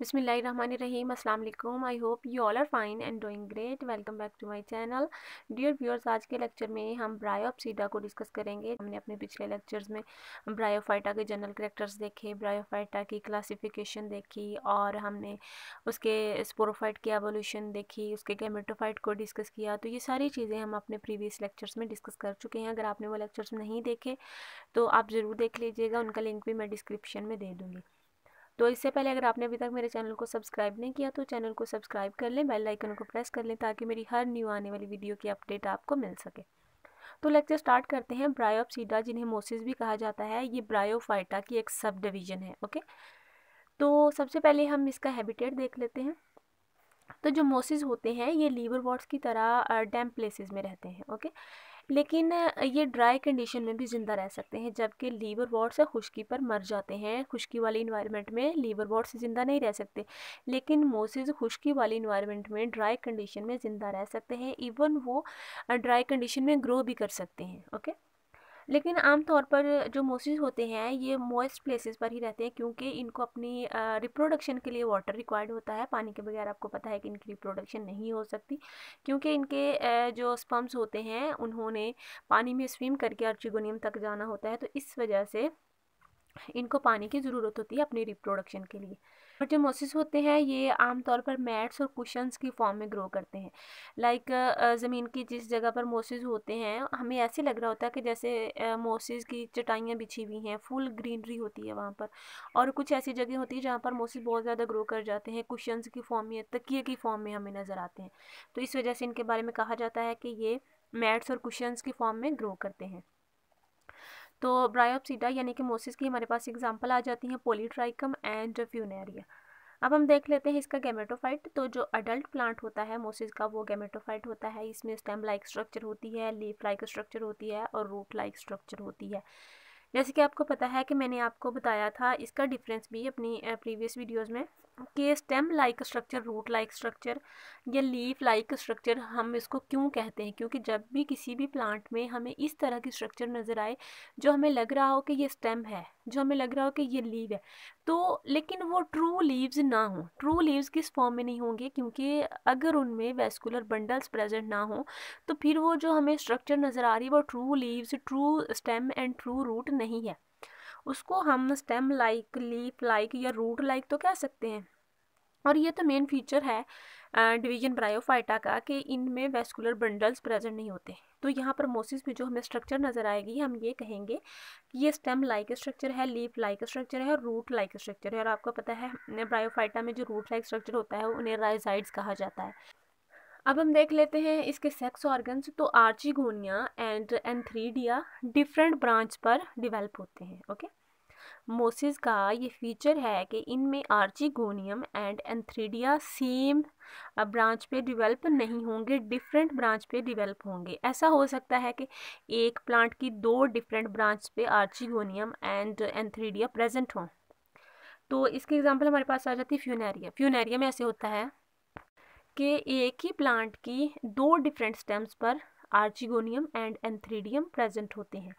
बिस्मिल्लाहिर्रहमानिर्रहीम अस्सलाम वालेकुम। I hope you all are fine and doing great. Welcome back to my channel. Dear viewers, आज के lecture में हम ब्रायोप्सीडा को डिस्कस करेंगे। हमने अपने पिछले लेक्चर्स में ब्रायोफाइटा के जनरल कैरेक्टर्स देखे, ब्रायोफाइटा की क्लासिफिकेशन देखी और हमने उसके स्पोरोफाइट की एवोल्यूशन देखी, उसके गैमेटोफाइट को डिस्कस किया। तो ये सारी चीज़ें हम अपने प्रीवियस लेक्चर्स में डिस्कस कर चुके हैं। अगर आपने वो लेक्चर्स नहीं देखे तो आप ज़रूर देख लीजिएगा, उनका लिंक भी मैं डिस्क्रिप्शन में दे दूँगी। तो इससे पहले अगर आपने अभी तक मेरे चैनल को सब्सक्राइब नहीं किया तो चैनल को सब्सक्राइब कर लें, बेल आइकन को प्रेस कर लें ताकि मेरी हर न्यू आने वाली वीडियो की अपडेट आपको मिल सके। तो लेक्चर स्टार्ट करते हैं। ब्रायोप्सीडा, जिन्हें मोसिस भी कहा जाता है, ये ब्रायोफाइटा की एक सब डिवीजन है। ओके, तो सबसे पहले हम इसका हैबिटेट देख लेते हैं। तो जो मोसिस होते हैं ये लीवरवॉर्ट्स की तरह डैम्प प्लेसेस में रहते हैं। ओके, लेकिन ये ड्राई कंडीशन में भी ज़िंदा रह सकते हैं, जबकि लीवरवॉर्ट्स खुश्की पर मर जाते हैं। खुश्की वाली इन्वायरमेंट में लीवरवॉर्ट्स ज़िंदा नहीं रह सकते, लेकिन मोसिस खुश्की वाली इन्वायरमेंट में ड्राई कंडीशन में ज़िंदा रह सकते हैं। इवन वो ड्राई कंडीशन में ग्रो भी कर सकते हैं। ओके, लेकिन आमतौर पर जो मोसिस होते हैं ये मॉइस्ट प्लेसेस पर ही रहते हैं, क्योंकि इनको अपनी रिप्रोडक्शन के लिए वाटर रिक्वायर्ड होता है। पानी के बगैर आपको पता है कि इनकी रिप्रोडक्शन नहीं हो सकती, क्योंकि इनके जो स्पर्म्स होते हैं उन्होंने पानी में स्विम करके आर्चिगोनियम तक जाना होता है। तो इस वजह से इनको पानी की ज़रूरत होती है अपनी रिप्रोडक्शन के लिए। और जो मोसिस होते हैं ये आमतौर पर मैट्स और कुशन्स की फॉर्म में ग्रो करते हैं। लाइक ज़मीन की जिस जगह पर मोसिस होते हैं, हमें ऐसे लग रहा होता है कि जैसे मोसिस की चटाइयाँ बिछी हुई हैं, फुल ग्रीनरी होती है वहाँ पर। और कुछ ऐसी जगह होती है जहाँ पर मोसिस बहुत ज़्यादा ग्रो कर जाते हैं, कुशन्स की फॉर्म में, तकिए की फॉर्म में हमें नज़र आते हैं। तो इस वजह से इनके बारे में कहा जाता है कि ये मैट्स और कुशन्स की फॉर्म में ग्रो करते हैं। तो ब्रायोप्सीडा यानी कि मोसिस की हमारे पास एग्जांपल आ जाती हैं पॉलीट्राइकम एंड फ्यूनेरिया। अब हम देख लेते हैं इसका गैमेटोफाइट। तो जो अडल्ट प्लांट होता है मोसिस का, वो गैमेटोफाइट होता है। इसमें स्टेम लाइक स्ट्रक्चर होती है, लीफ लाइक स्ट्रक्चर होती है और रूट लाइक स्ट्रक्चर होती है। जैसे कि आपको पता है कि मैंने आपको बताया था इसका डिफरेंस भी अपनी प्रीवियस वीडियोस में, कि stem like structure, root like structure या लीफ लाइक स्ट्रक्चर हम इसको क्यों कहते हैं, क्योंकि जब भी किसी भी प्लांट में हमें इस तरह की स्ट्रक्चर नज़र आए जो हमें लग रहा हो कि ये स्टेम है, जो हमें लग रहा हो कि ये लीव है, तो लेकिन वो ट्रू लीव्स ना हो। ट्रू लीव्स किस फॉर्म में नहीं होंगे, क्योंकि अगर उनमें वेस्कुलर बंडल्स प्रेजेंट ना हो तो फिर वो जो हमें स्ट्रक्चर नज़र आ रही है वो true leaves, true stem and true root नहीं है। उसको हम स्टेम लाइक, लीफ लाइक या रूट लाइक तो कह सकते हैं। और ये तो मेन फीचर है डिवीजन ब्रायोफाइटा का, कि इनमें वेस्कुलर बंडल्स प्रेजेंट नहीं होते। तो यहाँ पर मोसिस में जो हमें स्ट्रक्चर नज़र आएगी, हम ये कहेंगे कि ये स्टेम लाइक स्ट्रक्चर है, लीफ लाइक स्ट्रक्चर है और रूट लाइक स्ट्रक्चर है। और आपको पता है ब्रायोफाइटा में जो रूट लाइक स्ट्रक्चर होता है उन्हें राइजाइड्स कहा जाता है। अब हम देख लेते हैं इसके सेक्स ऑर्गन्स। तो archegonia and antheridia different branch पर डिवेल्प होते हैं। ओके, मोसिस का ये फीचर है कि इनमें archegonium and antheridia same branch पे डिवेल्प नहीं होंगे, डिफरेंट ब्रांच पे डिवेल्प होंगे। ऐसा हो सकता है कि एक प्लांट की दो डिफरेंट ब्रांच पे आर्चिगोनियम एंड एंथ्रीडिया प्रेजेंट हों। तो इसकी एग्जांपल हमारे पास आ जाती है फ्यूनेरिया। फ्यूनेरिया में ऐसे होता है कि एक ही प्लांट की दो डिफरेंट स्टेम्स पर आर्चिगोनियम एंड एंथ्रीडियम प्रेजेंट होते हैं।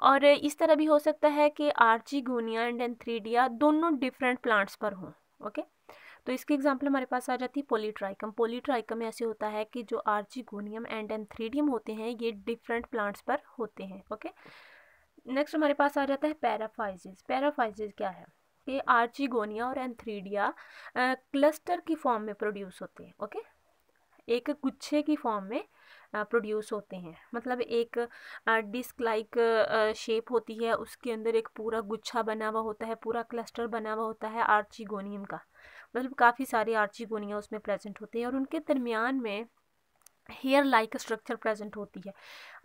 और इस तरह भी हो सकता है कि आर्चिगोनिया एंड एंथ्रीडिया दोनों डिफरेंट प्लांट्स पर हों। ओके, तो इसकी एग्जांपल हमारे पास आ जाती है पॉलीट्राइकम। पॉलीट्राइकम में ऐसे होता है कि जो आर्चिगोनियम एंड एंथ्रीडियम होते हैं ये डिफरेंट प्लांट्स पर होते हैं। ओके, नेक्स्ट हमारे पास आ जाता है पैराफाइजिस। पैराफाइजिस क्या है कि आर्चिगोनिया और एंथ्रीडिया क्लस्टर की फॉर्म में प्रोड्यूस होते हैं। ओके, एक गुच्छे की फॉर्म में प्रोड्यूस होते हैं। मतलब एक डिस्क लाइक शेप होती है, उसके अंदर एक पूरा गुच्छा बना हुआ होता है, पूरा क्लस्टर बना हुआ होता है आर्चिगोनियम का। मतलब काफ़ी सारे आर्चिगोनिया उसमें प्रेजेंट होते हैं और उनके दरमियान में हेयर लाइक स्ट्रक्चर प्रेजेंट होती है।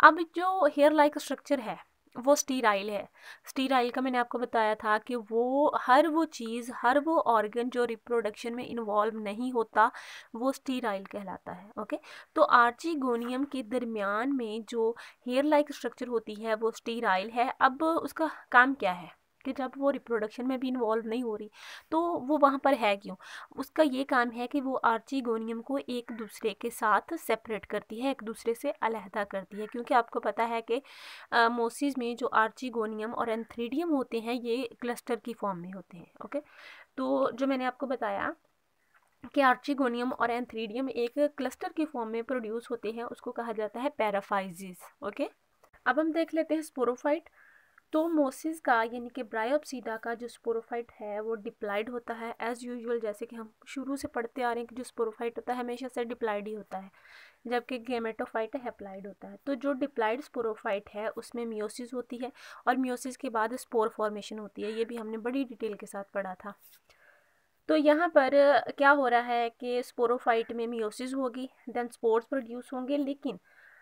अब जो हेयर लाइक स्ट्रक्चर है वो स्टीराइल है। स्टीराइल का मैंने आपको बताया था कि वो चीज़, हर वो ऑर्गन जो रिप्रोडक्शन में इन्वॉल्व नहीं होता वो स्टीराइल कहलाता है। ओके, तो आर्चिगोनियम के दरमियान में जो हेयर लाइक स्ट्रक्चर होती है वो स्टीराइल है। अब उसका काम क्या है? कि जब वो रिप्रोडक्शन में भी इन्वॉल्व नहीं हो रही तो वो वहाँ पर है क्यों। उसका ये काम है कि वो आर्चीगोनियम को एक दूसरे के साथ सेपरेट करती है, एक दूसरे से अलहदा करती है, क्योंकि आपको पता है कि मोसिस में जो आर्चीगोनियम और एंथ्रीडियम होते हैं ये क्लस्टर की फॉर्म में होते हैं। ओके, तो जो मैंने आपको बताया कि आर्चीगोनियम और एंथ्रीडियम एक क्लस्टर की फॉर्म में प्रोड्यूस होते हैं, उसको कहा जाता है पैराफाइजिस। ओके, अब हम देख लेते हैं स्पोरोफाइट। तो मोसिस का यानी कि ब्रायोप्सीडा का जो स्पोरोफाइट है वो डिप्लाइड होता है एज यूजुअल, जैसे कि हम शुरू से पढ़ते आ रहे हैं कि जो स्पोरोफाइट होता है हमेशा से डिप्लाइड ही होता है, जबकि गेमेटोफाइट हैप्लाइड होता है। तो जो डिप्लाइड स्पोरोफाइट है उसमें मियोसिस होती है और मियोसिस के बाद स्पोर फॉर्मेशन होती है, ये भी हमने बड़ी डिटेल के साथ पढ़ा था। तो यहाँ पर क्या हो रहा है कि स्पोरोफाइट में मियोसिस होगी, देन स्पोर्स प्रोड्यूस होंगे, लेकिन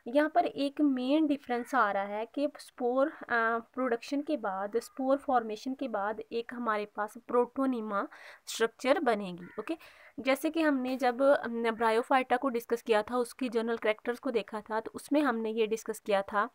यहाँ पर एक मेन डिफरेंस आ रहा है कि स्पोर प्रोडक्शन के बाद, स्पोर फॉर्मेशन के बाद एक हमारे पास प्रोटोनिमा स्ट्रक्चर बनेगी। ओके, जैसे कि हमने जब ब्रायोफाइटा को डिस्कस किया था, उसकी जनरल कैरेक्टर्स को देखा था, तो उसमें हमने ये डिस्कस किया था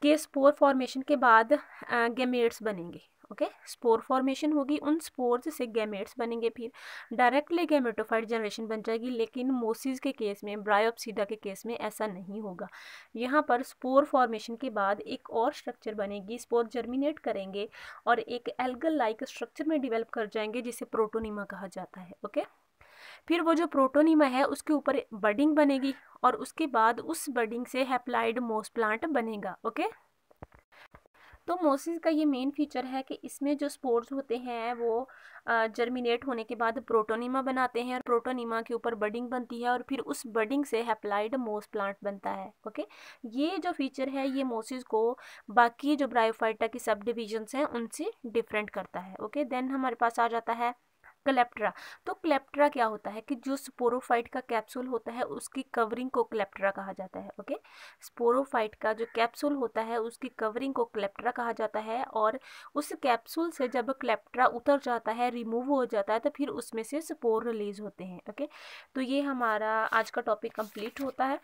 कि स्पोर फॉर्मेशन के बाद गैमेट्स बनेंगे। ओके, स्पोर फॉर्मेशन होगी, उन स्पोर्स से गैमेट्स बनेंगे, फिर डायरेक्टली गैमेटोफाइट जनरेशन बन जाएगी। लेकिन मोसिस के केस में, ब्रायोप्सीडा के केस में ऐसा नहीं होगा। यहाँ पर स्पोर फॉर्मेशन के बाद एक और स्ट्रक्चर बनेगी, स्पोर जर्मिनेट करेंगे और एक एल्गल लाइक स्ट्रक्चर में डिवेलप कर जाएंगे जिसे प्रोटोनिमा कहा जाता है। ओके, फिर वो जो प्रोटोनिमा है उसके ऊपर बडिंग बनेगी और उसके बाद उस बडिंग से हैप्लाइड मोस प्लांट बनेगा। ओके, तो मोसिस का ये मेन फीचर है कि इसमें जो स्पोर्स होते हैं वो जर्मिनेट होने के बाद प्रोटोनिमा बनाते हैं और प्रोटोनिमा के ऊपर बडिंग बनती है और फिर उस बडिंग से हैप्लाइड मोस प्लांट बनता है। ओके, ये जो फीचर है ये मोसिस को बाकी जो ब्रायोफाइटा की सब डिविजन्स हैं उनसे डिफरेंट करता है। ओके, देन हमारे पास आ जाता है क्लेप्ट्रा। तो क्लेप्ट्रा क्या होता है कि जो स्पोरोफाइट का कैप्सूल होता है उसकी कवरिंग को क्लेप्ट्रा कहा जाता है। ओके, स्पोरोफाइट का जो कैप्सूल होता है उसकी कवरिंग को क्लेप्ट्रा कहा जाता है और उस कैप्सूल से जब क्लेप्ट्रा उतर जाता है, रिमूव हो जाता है, तो फिर उसमें से स्पोर रिलीज होते हैं। ओके, तो ये हमारा आज का टॉपिक कंप्लीट होता है।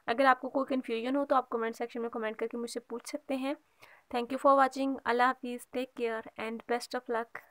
अगर आपको कोई कन्फ्यूजन हो तो आप कमेंट सेक्शन में कमेंट करके मुझसे पूछ सकते हैं। Thank you for watching. अल्लाह हाफिज़, take care and best of luck.